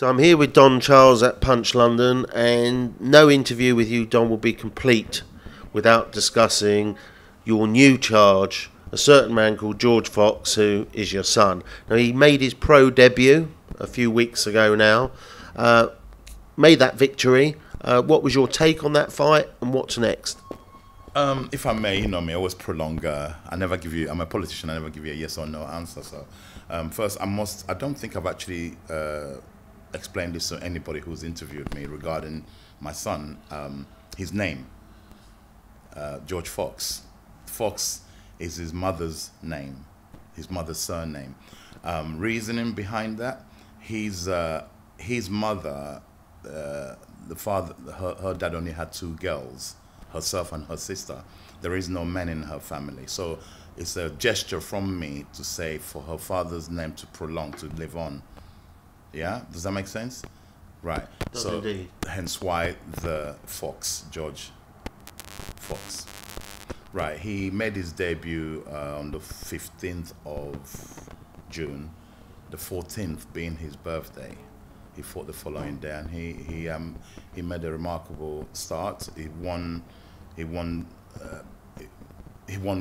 So I'm here with Don Charles at Punch London, and no interview with you, Don, will be complete without discussing your new charge, a certain man called George Fox, who is your son. Now, he made his pro debut a few weeks ago now, made that victory. What was your take on that fight, and what's next? If I may, you know me, I always prolong. I never give you. I'm a politician. I never give you a yes or no answer. So, first, I don't think I've actually explained this to anybody who's interviewed me regarding my son. His name, George Fox. Fox is his mother's name, his mother's surname. Reasoning behind that, his mother, the father, her dad only had two girls, herself and her sister. There is no man in her family. So it's a gesture from me to say for her father's name to prolong, to live on. Yeah? Does that make sense? Right. Does so indeed. Hence why the Fox, George Fox. Right. He made his debut on the 15th of June, the 14th being his birthday. He fought the following day, and he made a remarkable start. He won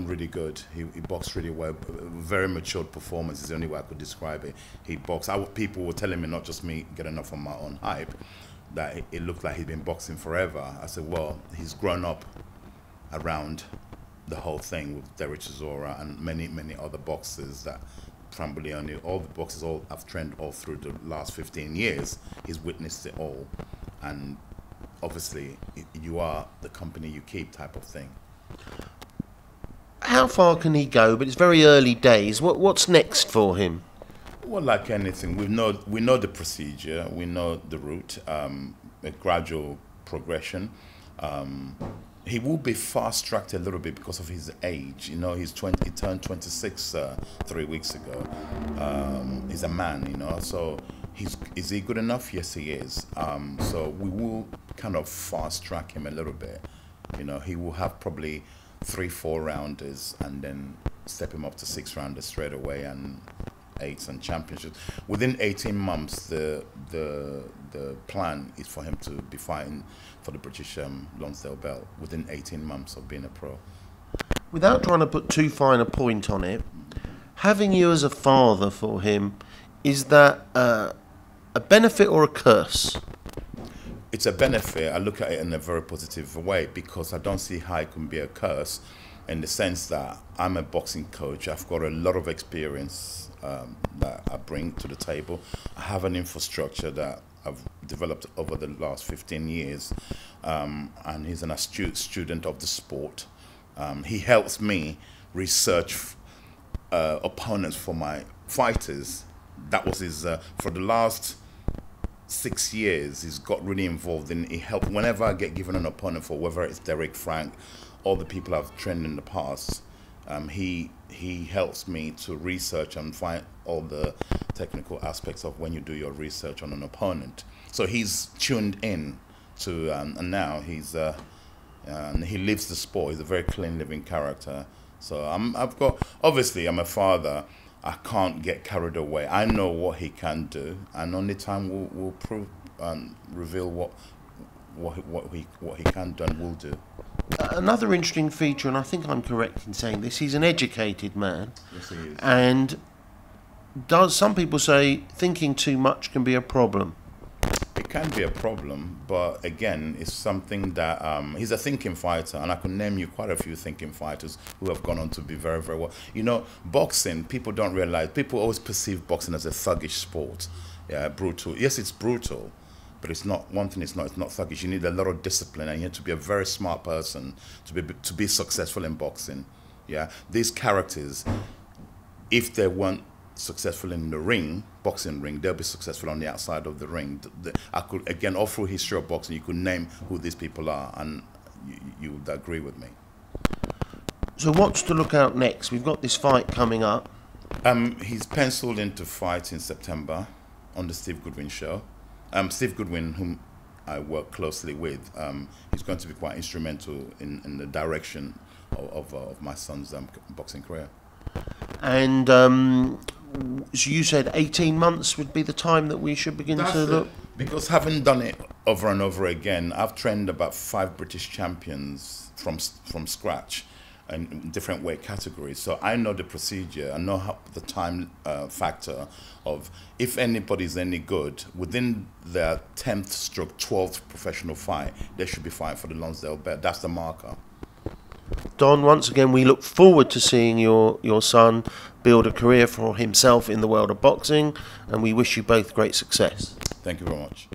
really good. He boxed really well. Very matured performance is the only way I could describe it. He boxed. People were telling me, not just me getting off on my own hype, that it looked like he'd been boxing forever. I said, well, he's grown up around the whole thing with Derek Chisora and many other boxers that probably only all the boxers all have trained all through the last 15 years. He's witnessed it all, and obviously you are the company you keep type of thing. How far can he go? But it's very early days. What's next for him? Well, like anything, we know the procedure, we know the route, a gradual progression. He will be fast-tracked a little bit because of his age. You know, he turned 26 3 weeks ago. He's a man, you know, so is he good enough? Yes, he is. So we will kind of fast-track him a little bit. You know, he will have probably 3-4 rounders and then step him up to 6 rounders straight away, and 8s and championships. Within 18 months, the plan is for him to be fighting for the British Lonsdale belt within 18 months of being a pro. Without trying to put too fine a point on it, having you as a father for him, is that a benefit or a curse? It's a benefit. I look at it in a very positive way because I don't see how it can be a curse, in the sense that I'm a boxing coach. I've got a lot of experience that I bring to the table. I have an infrastructure that I've developed over the last 15 years, and he's an astute student of the sport. He helps me research opponents for my fighters. That was his, for the last 6 years, he's got really involved in, he helped, whenever I get given an opponent, for whether it's Derek, Frank, all the people I've trained in the past, he helps me to research and find all the technical aspects of when you do your research on an opponent. So he's tuned in to, and now he's, he lives the sport. He's a very clean living character. So obviously I'm a father. I can't get carried away. I know what he can do, and only time will prove and reveal what he can do and will do. Another interesting feature, and I think I'm correct in saying this, he's an educated man. Yes, he is. And some people say thinking too much can be a problem. It can be a problem, but again, it's something that he's a thinking fighter, and I can name you quite a few thinking fighters who have gone on to be very, very well. You know, boxing, people don't realize, people always perceive boxing as a thuggish sport. Yeah, brutal. Yes, it's brutal, but it's not, one thing it's not thuggish. You need a lot of discipline, and you have to be a very smart person to be successful in boxing. Yeah, these characters, if they weren't successful in the ring, boxing ring, they'll be successful on the outside of the ring. I could, again, all through history of boxing, you could name who these people are, and you would agree with me. So what's to look out next? We've got this fight coming up. He's penciled in to fight in September on the Steve Goodwin show. Steve Goodwin, whom I work closely with, he's going to be quite instrumental in the direction of my son's boxing career. And So you said 18 months would be the time that we should begin to look? Because having done it over and over again, I've trained about 5 British champions from scratch in different weight categories. So I know the procedure, I know how the time factor of if anybody's any good, within their 10th stroke 12th professional fight, they should be fighting for the Lonsdale belt. That's the marker. Don, once again, we look forward to seeing your son build a career for himself in the world of boxing, and we wish you both great success. Thank you very much.